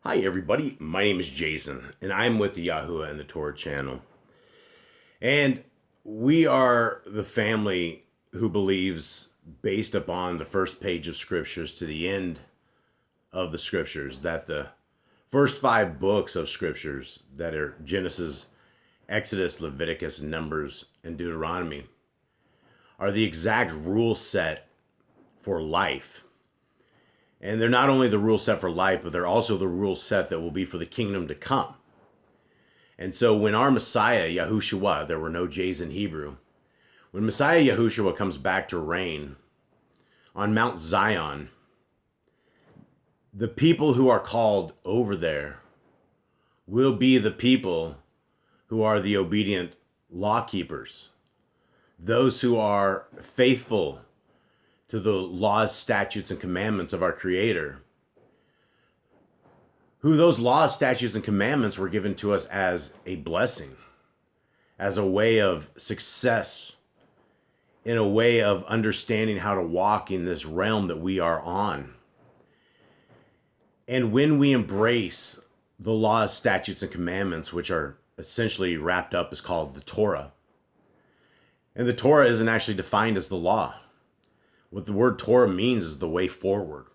Hi everybody, my name is Jason, and I'm with the Yahuwah and the Torah channel. And we are the family who believes, based upon the first page of scriptures to the end of the scriptures, that the first 5 books of scriptures, that are Genesis, Exodus, Leviticus, Numbers, and Deuteronomy, are the exact rule set for life. And they're not only the rule set for life, but they're also the rule set that will be for the kingdom to come. And so when our Messiah, Yahushua, there were no J's in Hebrew, when Messiah Yahushua comes back to reign on Mount Zion, the people who are called over there will be the people who are the obedient law keepers, those who are faithful to the laws, statutes, and commandments of our Creator, who those laws, statutes, and commandments were given to us as a blessing, as a way of success, in a way of understanding how to walk in this realm that we are on. And when we embrace the laws, statutes, and commandments, which are essentially wrapped up as called the Torah, and the Torah isn't actually defined as the law. What the word Torah means is the way forward.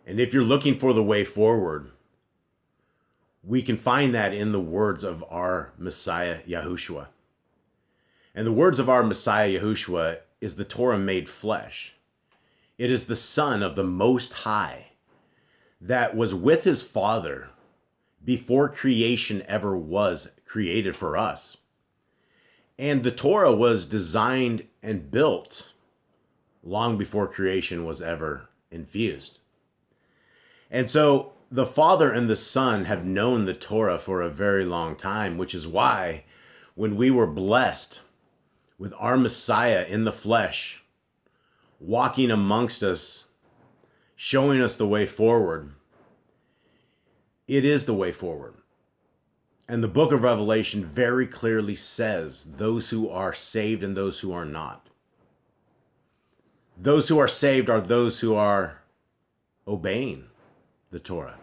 And if you're looking for the way forward, we can find that in the words of our Messiah, Yahushua. And the words of our Messiah, Yahushua, is the Torah made flesh. It is the Son of the Most High that was with his Father before creation ever was created for us. And the Torah was designed and built long before creation was ever infused. And so the Father and the Son have known the Torah for a very long time, which is why when we were blessed with our Messiah in the flesh, walking amongst us, showing us the way forward, it is the way forward. And the book of Revelation very clearly says those who are saved and those who are not. Those who are saved are those who are obeying the Torah,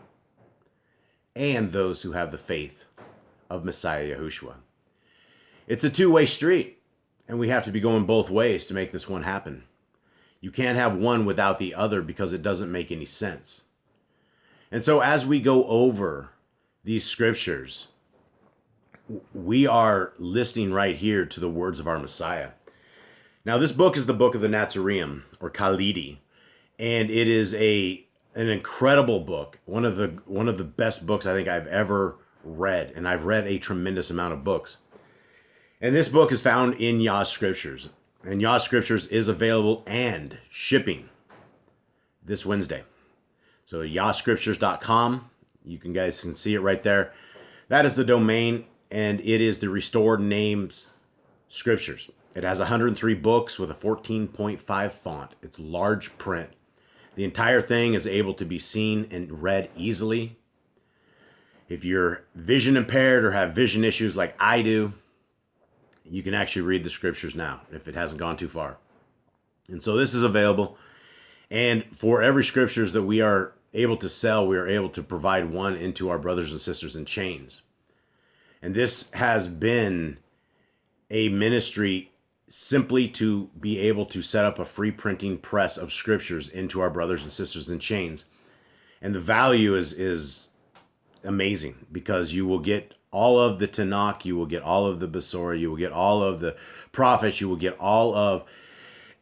and those who have the faith of Messiah Yahushua. It's a two-way street, and we have to be going both ways to make this one happen. You can't have one without the other because it doesn't make any sense. And so as we go over these scriptures, we are listening right here to the words of our Messiah. Now, this book is the book of the Nazarene, or Khalidi, and it is an incredible book, one of the best books I think I've ever read, and I've read a tremendous amount of books. And this book is found in Yah Scriptures, and Yah Scriptures is available and shipping this Wednesday. So yahscriptures.com, you guys can see it right there. That is the domain, and it is the Restored Names Scriptures. It has 103 books with a 14.5 font. It's large print. The entire thing is able to be seen and read easily. If you're vision impaired or have vision issues like I do, you can actually read the scriptures now if it hasn't gone too far. And so this is available. And for every scriptures that we are able to sell, we are able to provide one into our brothers and sisters in chains. And this has been a ministry simply to be able to set up a free printing press of scriptures into our brothers and sisters in chains. And the value is amazing because you will get all of the Tanakh, you will get all of the Besorah, you will get all of the prophets, you will get all of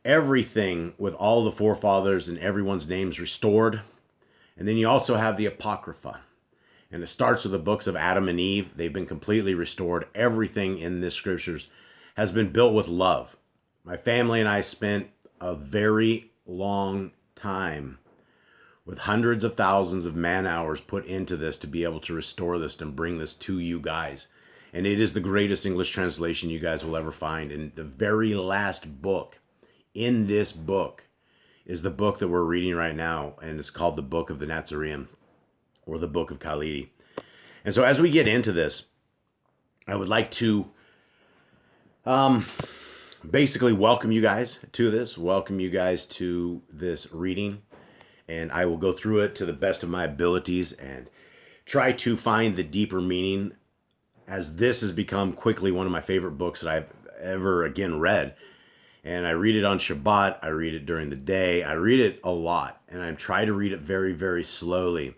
everything with all the forefathers and everyone's names restored. And then you also have the Apocrypha. And it starts with the books of Adam and Eve. They've been completely restored. Everything in this scriptures has been built with love. My family and I spent a very long time with hundreds of thousands of man hours put into this to be able to restore this and bring this to you guys. And it is the greatest English translation you guys will ever find. And the very last book in this book is the book that we're reading right now. And it's called the Book of the Nazarene, or the Book of Khalidi. And so as we get into this, I would like to basically welcome you guys to this reading, and I will go through it to the best of my abilities and try to find the deeper meaning, as this has become quickly one of my favorite books that I've ever again read. And I read it on Shabbat, I read it during the day, I read it a lot, and I try to read it very, very slowly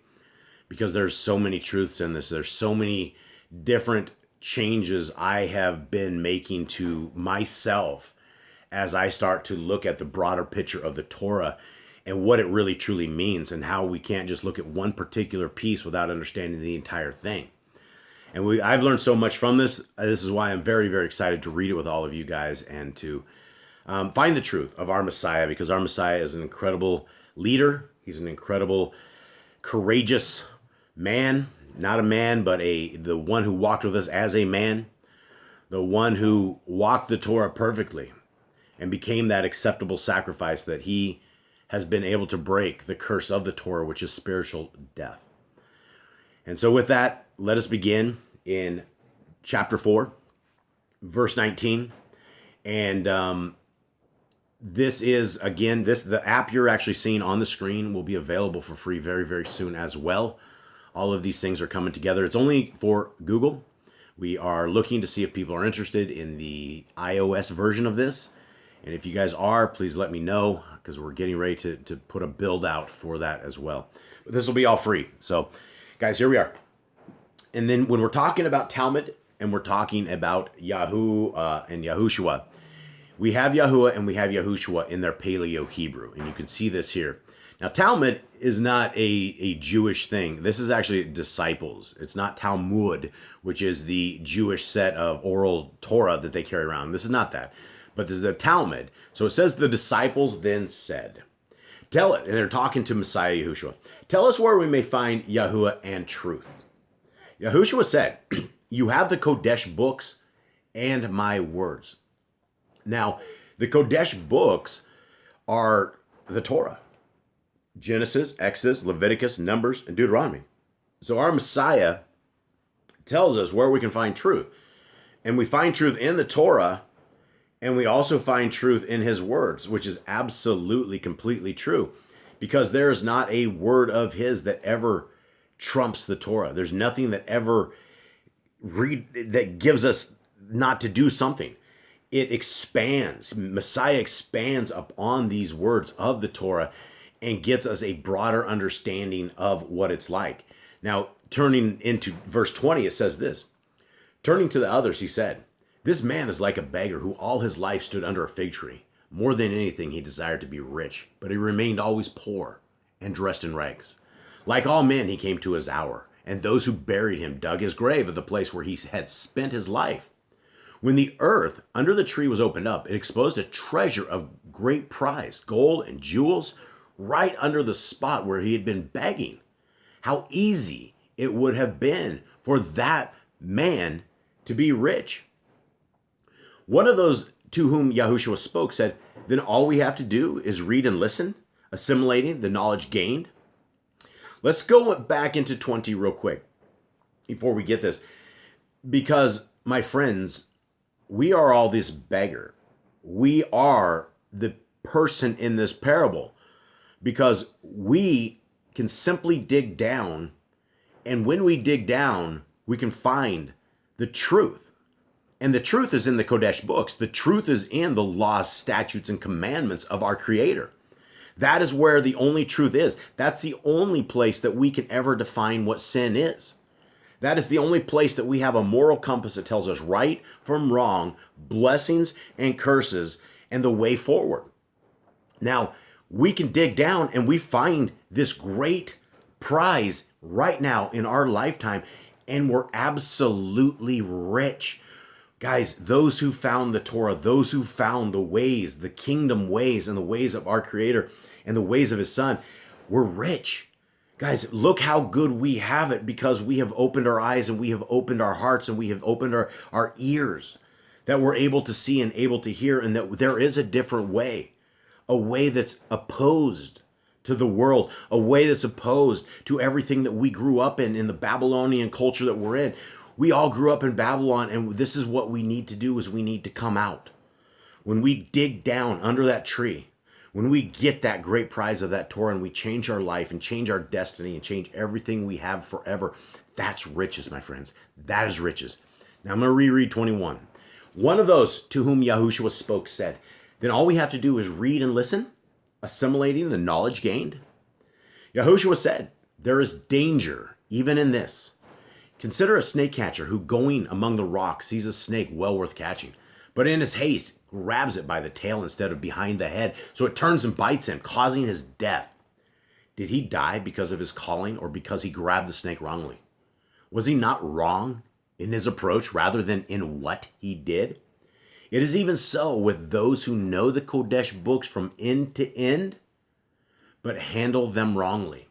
because there's so many truths in this. There's so many different changes I have been making to myself as I start to look at the broader picture of the Torah and what it really truly means, and how we can't just look at one particular piece without understanding the entire thing. And I've learned so much from this. This is why I'm very, very excited to read it with all of you guys and to find the truth of our Messiah, because our Messiah is an incredible leader. He's an incredible, courageous man. Not a man, but the one who walked with us as a man. The one who walked the Torah perfectly and became that acceptable sacrifice that he has been able to break the curse of the Torah, which is spiritual death. And so with that, let us begin in chapter 4, verse 19. And this is, again, the app you're actually seeing on the screen will be available for free very, very soon as well. All of these things are coming together. It's only for Google. We are looking to see if people are interested in the iOS version of this. And if you guys are, please let me know, because we're getting ready to put a build out for that as well. But this will be all free. So, guys, here we are. And then when we're talking about Talmud and we're talking about Yahu and Yahushua, we have Yahuwah and we have Yahushua in their Paleo Hebrew. And you can see this here. Now, Talmud is not a Jewish thing. This is actually disciples. It's not Talmud, which is the Jewish set of oral Torah that they carry around. This is not that. But this is the Talmud. So it says, the disciples then said, tell it. And they're talking to Messiah Yahushua. Tell us where we may find Yahuwah and truth. Yahushua said, you have the Kodesh books and my words. Now, the Kodesh books are the Torah. Genesis, Exodus, Leviticus, Numbers, and Deuteronomy. So our Messiah tells us where we can find truth. And we find truth in the Torah, and we also find truth in his words, which is absolutely, completely true. Because there is not a word of his that ever trumps the Torah. There's nothing that ever that gives us not to do something. It expands. Messiah expands upon these words of the Torah and gets us a broader understanding of what it's like. Now, turning into verse 20, it says this. Turning to the others, he said, this man is like a beggar who all his life stood under a fig tree. More than anything, he desired to be rich, but he remained always poor and dressed in rags. Like all men, he came to his hour, and those who buried him dug his grave at the place where he had spent his life. When the earth under the tree was opened up, it exposed a treasure of great price, gold and jewels, right under the spot where he had been begging. How easy it would have been for that man to be rich. One of those to whom Yahushua spoke said, then all we have to do is read and listen, assimilating the knowledge gained. Let's go back into 20 real quick before we get this. Because, my friends, we are all this beggar. We are the person in this parable. Because we can simply dig down, and when we dig down, we can find the truth. And the truth is in the Kodesh books. The truth is in the laws, statutes, and commandments of our Creator. That is where the only truth is. That's the only place that we can ever define what sin is. That is the only place that we have a moral compass that tells us right from wrong, blessings and curses, and the way forward. Now, we can dig down and we find this great prize right now in our lifetime, and we're absolutely rich. Guys, those who found the Torah, those who found the ways, the kingdom ways, and the ways of our Creator and the ways of his Son, we're rich. Guys, look how good we have it because we have opened our eyes and we have opened our hearts and we have opened our ears, that we're able to see and able to hear, and that there is a different way, a way that's opposed to the world, a way that's opposed to everything that we grew up in the Babylonian culture that we're in. We all grew up in Babylon, and this is what we need to do, is we need to come out. When we dig down under that tree, when we get that great prize of that Torah and we change our life and change our destiny and change everything we have forever, that's riches, my friends. That is riches. Now I'm going to reread 21. One of those to whom Yahushua spoke said, then all we have to do is read and listen, assimilating the knowledge gained. Yahushua said, there is danger even in this. Consider a snake catcher who going among the rocks sees a snake well worth catching, but in his haste grabs it by the tail instead of behind the head, so it turns and bites him, causing his death. Did he die because of his calling or because he grabbed the snake wrongly? Was he not wrong in his approach rather than in what he did? It is even so with those who know the Kodesh books from end to end, but handle them wrongly.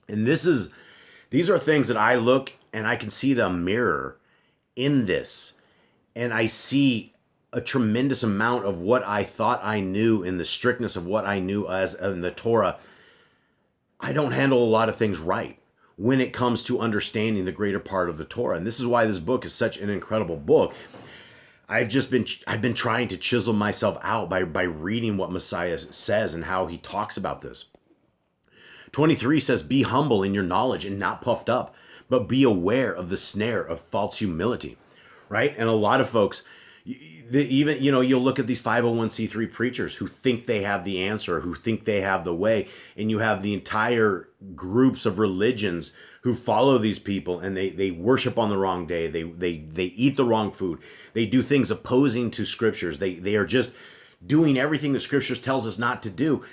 And these are things that I look and I can see the mirror in this. And I see a tremendous amount of what I thought I knew in the strictness of what I knew as in the Torah. I don't handle a lot of things right when it comes to understanding the greater part of the Torah. And this is why this book is such an incredible book. I've been trying to chisel myself out by reading what Messiah says and how he talks about this. 23 says, be humble in your knowledge and not puffed up, but be aware of the snare of false humility, right? And a lot of folks, even, you'll look at these 501c3 preachers who think they have the answer, who think they have the way, and you have the entire groups of religions who follow these people, and they worship on the wrong day, they eat the wrong food, they do things opposing to scriptures, they are just doing everything the scriptures tells us not to do.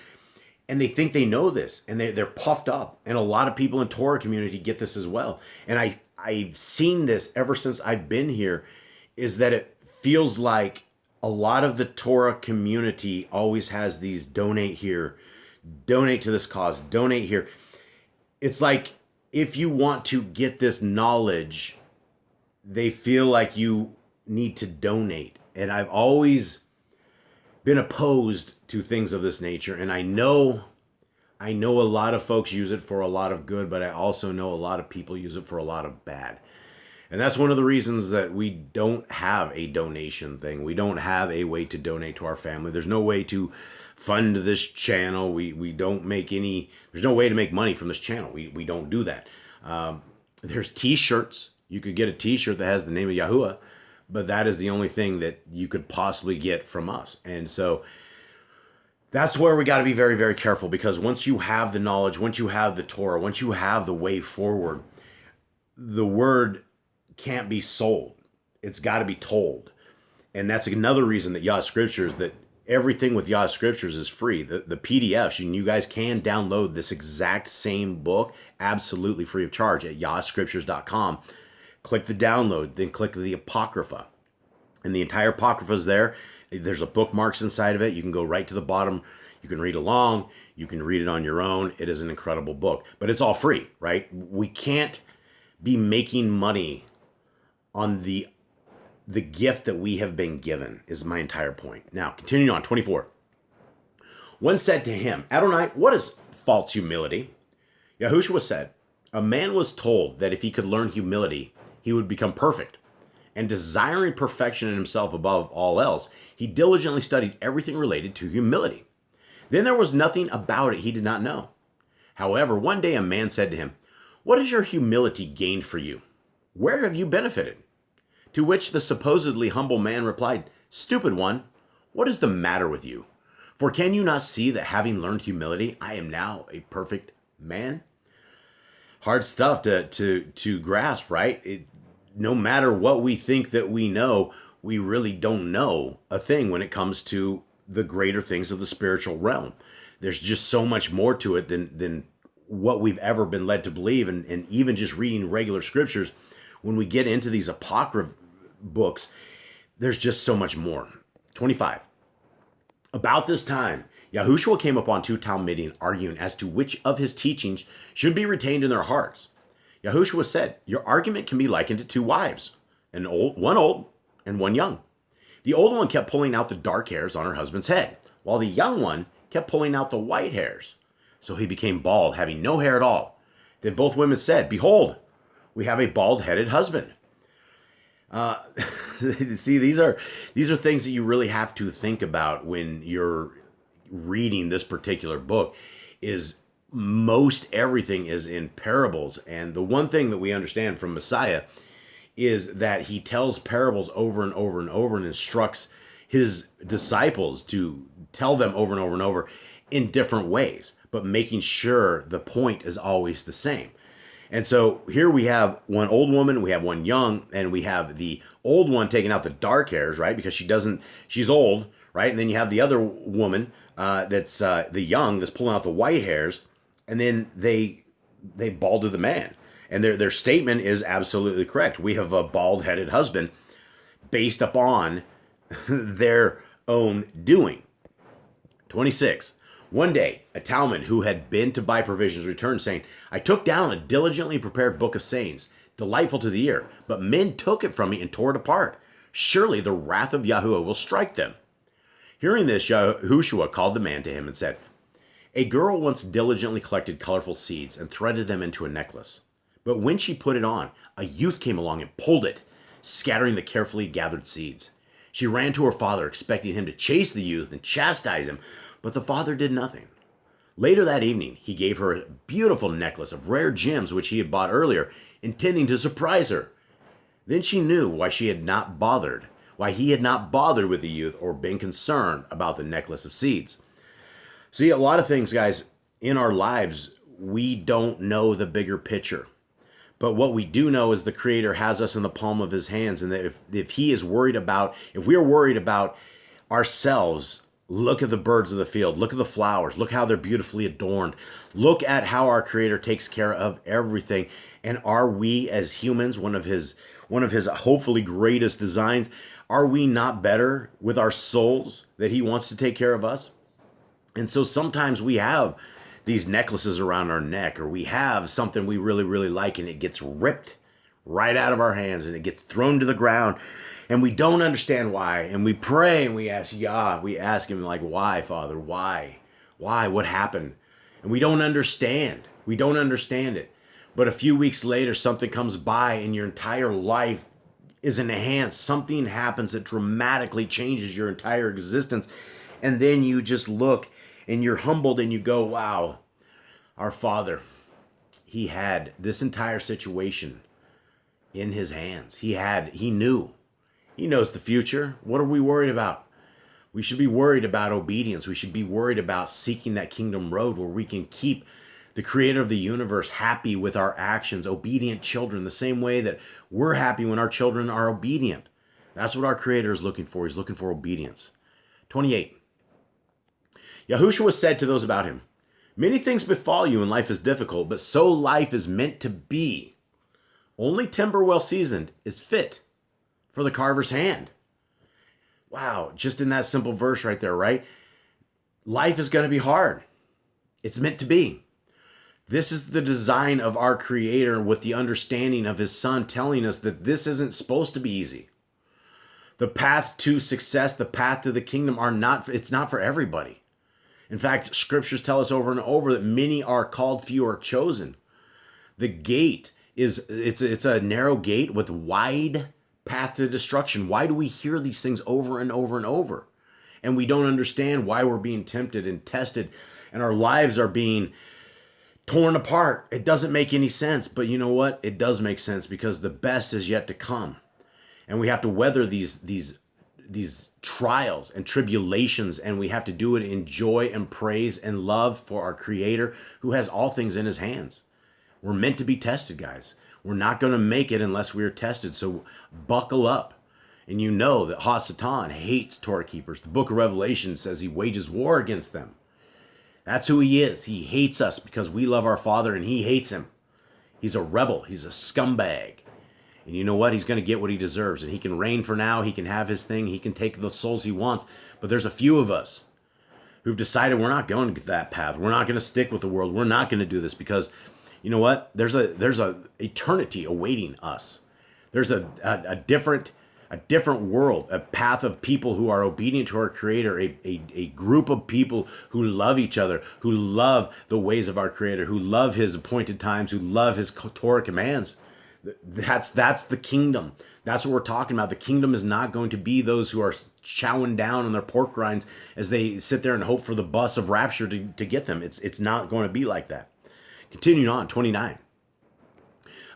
And they think they know this, and they're puffed up. And a lot of people in Torah community get this as well. And I've seen this ever since I've been here, is that it feels like a lot of the Torah community always has these donate here, donate to this cause, donate here. It's like if you want to get this knowledge, they feel like you need to donate. And I've always been opposed to things of this nature, and I know a lot of folks use it for a lot of good, but I also know a lot of people use it for a lot of bad. And that's one of the reasons that we don't have a donation thing. We don't have a way to donate to our family. There's no way to fund this channel. We don't make any, there's no way to make money from this channel. We don't do that. There's t-shirts. You could get a t-shirt that has the name of Yahuwah, but that is the only thing that you could possibly get from us. And so that's where we got to be very, very careful, because once you have the knowledge, once you have the Torah, once you have the way forward, the word can't be sold. It's got to be told. And that's another reason that Yah Scriptures, that everything with Yah Scriptures is free. The PDFs, you guys can download this exact same book absolutely free of charge at yahscriptures.com. Click the download, then click the Apocrypha. And the entire Apocrypha is there. There's a bookmarks inside of it. You can go right to the bottom. You can read along. You can read it on your own. It is an incredible book. But it's all free, right? We can't be making money on the gift that we have been given, is my entire point. Now, continuing on, 24. One said to him, Adonai, what is false humility? Yahushua said, a man was told that if he could learn humility, he would become perfect. And desiring perfection in himself above all else, he diligently studied everything related to humility. Then there was nothing about it he did not know. However, one day a man said to him, what has your humility gained for you? Where have you benefited? To which the supposedly humble man replied, stupid one, what is the matter with you? For can you not see that having learned humility, I am now a perfect man? Hard stuff to grasp, right? No matter what we think that we know, we really don't know a thing when it comes to the greater things of the spiritual realm. There's just so much more to it than what we've ever been led to believe. And even just reading regular scriptures, when we get into these Apocrypha books, there's just so much more. 25. About this time, Yahushua came upon two Talmudim arguing as to which of his teachings should be retained in their hearts. Yahushua said, your argument can be likened to two wives, one old and one young. The old one kept pulling out the dark hairs on her husband's head, while the young one kept pulling out the white hairs. So he became bald, having no hair at all. Then both women said, behold, we have a bald-headed husband. See, these are things that you really have to think about when you're reading this particular book is most everything is in parables. And the one thing that we understand from Messiah is that he tells parables over and over and over and instructs his disciples to tell them over and over and over in different ways, but making sure the point is always the same. And so here we have one old woman, we have one young, and we have the old one taking out the dark hairs, right? Because she's old, right? And then you have the other woman that's the young that's pulling out the white hairs, and then they balded the man. And their statement is absolutely correct. We have a bald-headed husband based upon their own doing. 26. One day, a Talmud who had been to buy provisions returned, saying, I took down a diligently prepared book of sayings, delightful to the ear, but men took it from me and tore it apart. Surely the wrath of Yahuwah will strike them. Hearing this, Yahushua called the man to him and said, a girl once diligently collected colorful seeds and threaded them into a necklace. But when she put it on, a youth came along and pulled it, scattering the carefully gathered seeds. She ran to her father, expecting him to chase the youth and chastise him, but the father did nothing. Later that evening, he gave her a beautiful necklace of rare gems which he had bought earlier, intending to surprise her. Then she knew why he had not bothered with the youth or been concerned about the necklace of seeds. See, a lot of things, guys, in our lives, we don't know the bigger picture. But what we do know is the Creator has us in the palm of his hands, and that if we're worried about ourselves, look at the birds of the field, look at the flowers, look how they're beautifully adorned, look at how our Creator takes care of everything. And are we as humans, one of his hopefully greatest designs, are we not better with our souls that he wants to take care of us? And so sometimes we have these necklaces around our neck, or we have something we really, really like, and it gets ripped right out of our hands and it gets thrown to the ground, and we don't understand why. And we pray and we ask Yah, we ask him like, why, Father? Why? What happened? And we don't understand. We don't understand it. But a few weeks later, something comes by and your entire life is enhanced. Something happens that dramatically changes your entire existence. And then you just look and you're humbled and you go, wow, our Father, he had this entire situation in his hands. He knew. He knows the future. What are we worried about? We should be worried about obedience. We should be worried about seeking that kingdom road where we can keep the Creator of the universe happy with our actions, obedient children, the same way that we're happy when our children are obedient. That's what our Creator is looking for. He's looking for obedience. 28. Yahushua said to those about him, many things befall you and life is difficult, but so life is meant to be. Only timber well seasoned is fit for the carver's hand. Wow, just in that simple verse right there, right? Life is going to be hard. It's meant to be. This is the design of our Creator with the understanding of his Son telling us that this isn't supposed to be easy. The path to success, the path to the kingdom it's not for everybody. In fact, scriptures tell us over and over that many are called, few are chosen. The gate it's a narrow gate with wide path to destruction. Why do we hear these things over and over and over? And we don't understand why we're being tempted and tested and our lives are being torn apart. It doesn't make any sense, but you know what? It does make sense because the best is yet to come. And we have to weather these trials and tribulations, and we have to do it in joy and praise and love for our Creator who has all things in his hands. We're meant to be tested, guys. We're not going to make it unless we are tested, so buckle up. And you know that Ha-Satan hates Torah keepers. The book of Revelation says he wages war against them. That's who he is. He hates us because we love our Father and he hates him. He's a rebel. He's a scumbag. And you know what? He's going to get what he deserves. And he can reign for now. He can have his thing. He can take the souls he wants. But there's a few of us who've decided we're not going that path. We're not going to stick with the world. We're not going to do this because, you know what? There's a eternity awaiting us. There's a different world, a path of people who are obedient to our Creator, a group of people who love each other, who love the ways of our Creator, who love his appointed times, who love his Torah commands. That's the kingdom. That's what we're talking about. The kingdom is not going to be those who are chowing down on their pork rinds as they sit there and hope for the bus of rapture to get them. It's not going to be like that. Continuing on, 29.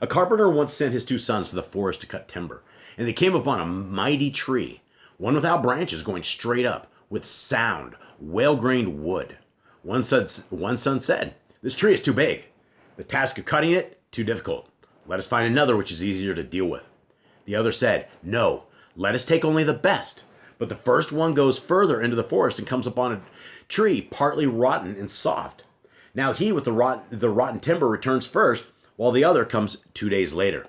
A carpenter once sent his 2 sons to the forest to cut timber, and they came upon a mighty tree, one without branches, going straight up, with sound, well-grained wood. One son said, "This tree is too big. The task of cutting it, too difficult. Let us find another which is easier to deal with." The other said, "No, let us take only the best." But the first one goes further into the forest and comes upon a tree partly rotten and soft. Now he with the rotten timber returns first, while the other comes 2 days later.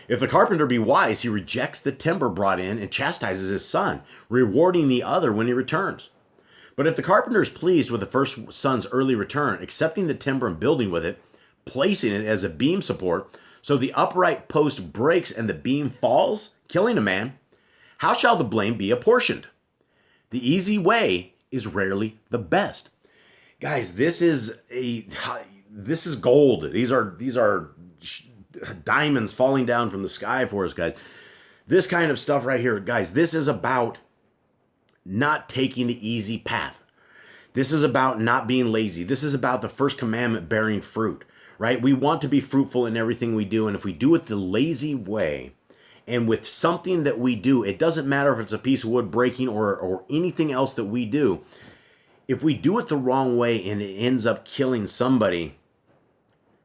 If the carpenter be wise, he rejects the timber brought in and chastises his son, rewarding the other when he returns. But if the carpenter is pleased with the first son's early return, accepting the timber and building with it, placing it as a beam support, so the upright post breaks and the beam falls, killing a man, how shall the blame be apportioned? The easy way is rarely the best. Guys, this is gold. These are diamonds falling down from the sky for us, guys. This kind of stuff right here, guys, this is about not taking the easy path. This is about not being lazy. This is about the first commandment bearing fruit, right? We want to be fruitful in everything we do. And if we do it the lazy way and with something that we do, it doesn't matter if it's a piece of wood breaking or anything else that we do. If we do it the wrong way and it ends up killing somebody,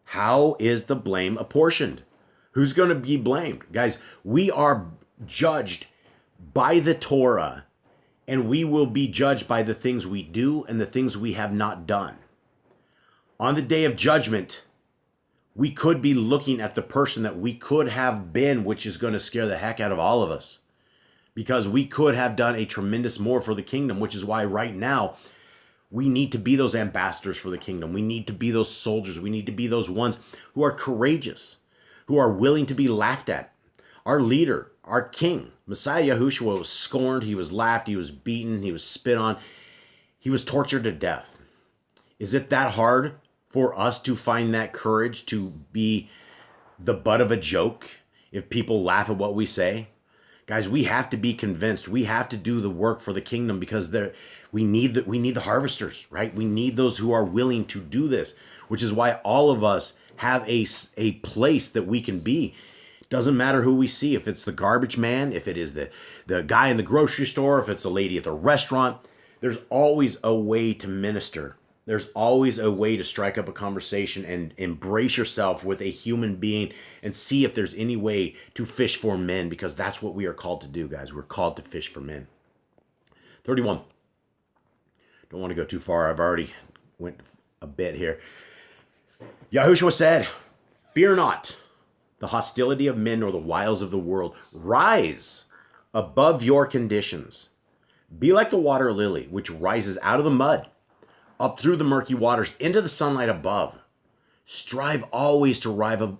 how is the blame apportioned? Who's going to be blamed? Guys, we are judged by the Torah, and we will be judged by the things we do and the things we have not done. On the day of judgment, we could be looking at the person that we could have been, which is going to scare the heck out of all of us, because we could have done a tremendous more for the kingdom, which is why right now we need to be those ambassadors for the kingdom. We need to be those soldiers. We need to be those ones who are courageous, who are willing to be laughed at. Our leader, our king, Messiah Yahushua, was scorned, he was laughed, he was beaten, he was spit on, he was tortured to death. Is it that hard for us to find that courage to be the butt of a joke if people laugh at what we say? Guys, we have to be convinced. We have to do the work for the kingdom, because we need the harvesters, right? We need those who are willing to do this, which is why all of us have a place that we can be. Doesn't matter who we see, if it's the garbage man, if it is the guy in the grocery store, if it's the lady at the restaurant. There's always a way to minister. There's always a way to strike up a conversation and embrace yourself with a human being and see if there's any way to fish for men, because that's what we are called to do, guys. We're called to fish for men. 31. Don't want to go too far. I've already went a bit here. Yahushua said, "Fear not the hostility of men or the wiles of the world. Rise above your conditions. Be like the water lily, which rises out of the mud, up through the murky waters, into the sunlight above. Strive always to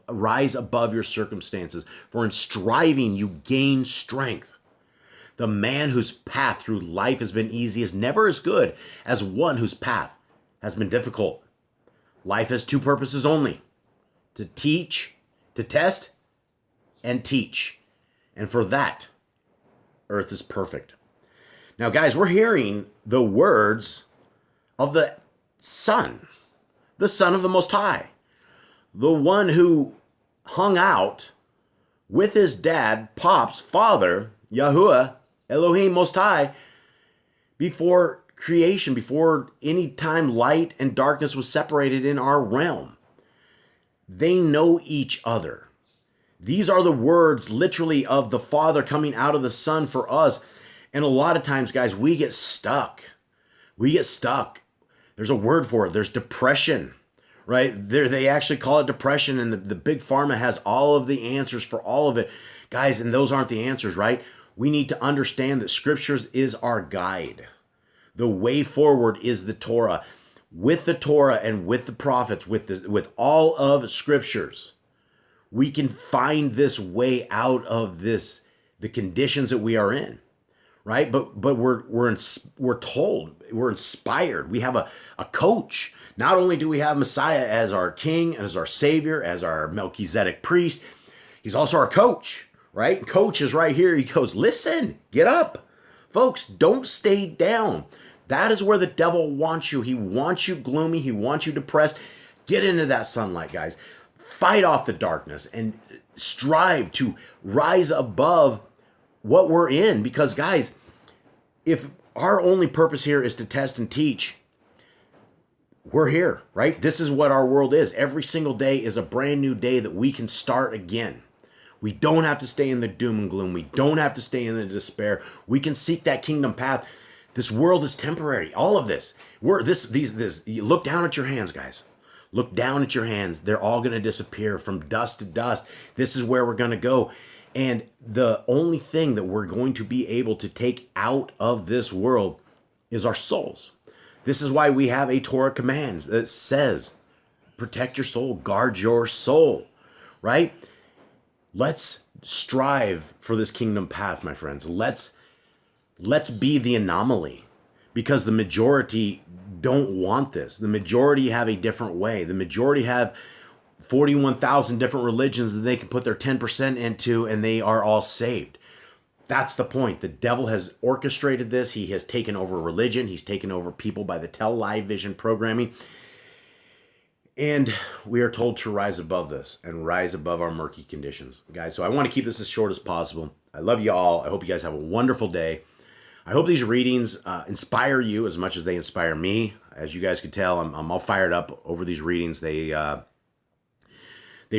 rise above your circumstances, for in striving you gain strength. The man whose path through life has been easy is never as good as one whose path has been difficult. Life has 2 purposes only: to teach, to test, and teach. And for that, earth is perfect." Now, guys, we're hearing the words of the Son of the Most High, the one who hung out with his dad, Pop's father, Yahuwah, Elohim Most High, before creation, before any time light and darkness was separated in our realm. They know each other. These are the words literally of the Father coming out of the Son for us. And a lot of times, guys, we get stuck. There's a word for it. There's depression, right? They actually call it depression, and the big pharma has all of the answers for all of it. Guys, and those aren't the answers, right? We need to understand that Scriptures is our guide. The way forward is the Torah. With the Torah and with the prophets, with all of Scriptures, we can find this way out of the conditions that we are in, right? But we're told, we're inspired. We have a coach. Not only do we have Messiah as our king, as our savior, as our Melchizedek priest, He's also our coach, right? Coach is right here. He goes, listen, get up. Folks, don't stay down. That is where the devil wants you. He wants you gloomy. He wants you depressed. Get into that sunlight, guys. Fight off the darkness and strive to rise above what we're in. Because, guys, if our only purpose here is to test and teach, we're here, right? This is what our world is. Every single day is a brand new day that we can start again. We don't have to stay in the doom and gloom. We don't have to stay in the despair. We can seek that kingdom path. This world is temporary. All of this. You look down at your hands, guys. Look down at your hands. They're all going to disappear from dust to dust. This is where we're going to go. And the only thing that we're going to be able to take out of this world is our souls. This is why we have a Torah commands that says, protect your soul, guard your soul, right? Let's strive for this kingdom path, my friends. Let's be the anomaly, because the majority don't want this. The majority have a different way. The majority have 41,000 different religions that they can put their 10% into, and they are all saved. That's the point. The devil has orchestrated this. He has taken over religion. He's taken over people by the television programming. And we are told to rise above this and rise above our murky conditions. Guys, so I want to keep this as short as possible. I love you all. I hope you guys have a wonderful day. I hope these readings inspire you as much as they inspire me. As you guys can tell, I'm all fired up over these readings. They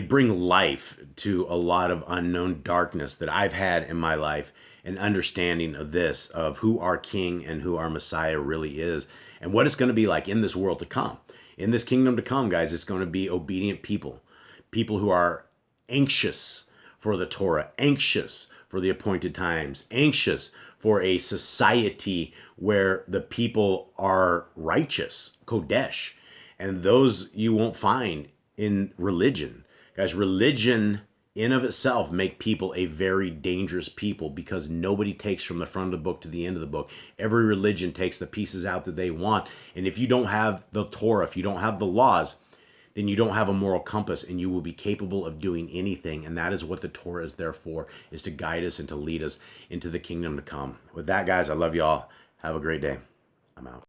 bring life to a lot of unknown darkness that I've had in my life, and understanding of this, of who our King and who our Messiah really is, and what it's going to be like in this world to come. In this kingdom to come, guys, it's going to be obedient people. People who are anxious for the Torah, anxious for the appointed times, anxious for a society where the people are righteous, Kodesh. And those you won't find in religion. Guys, religion in of itself make people a very dangerous people, because nobody takes from the front of the book to the end of the book. Every religion takes the pieces out that they want. And if you don't have the Torah, if you don't have the laws, then you don't have a moral compass, and you will be capable of doing anything. And that is what the Torah is there for, is to guide us and to lead us into the kingdom to come. With that, guys, I love you all. Have a great day. I'm out.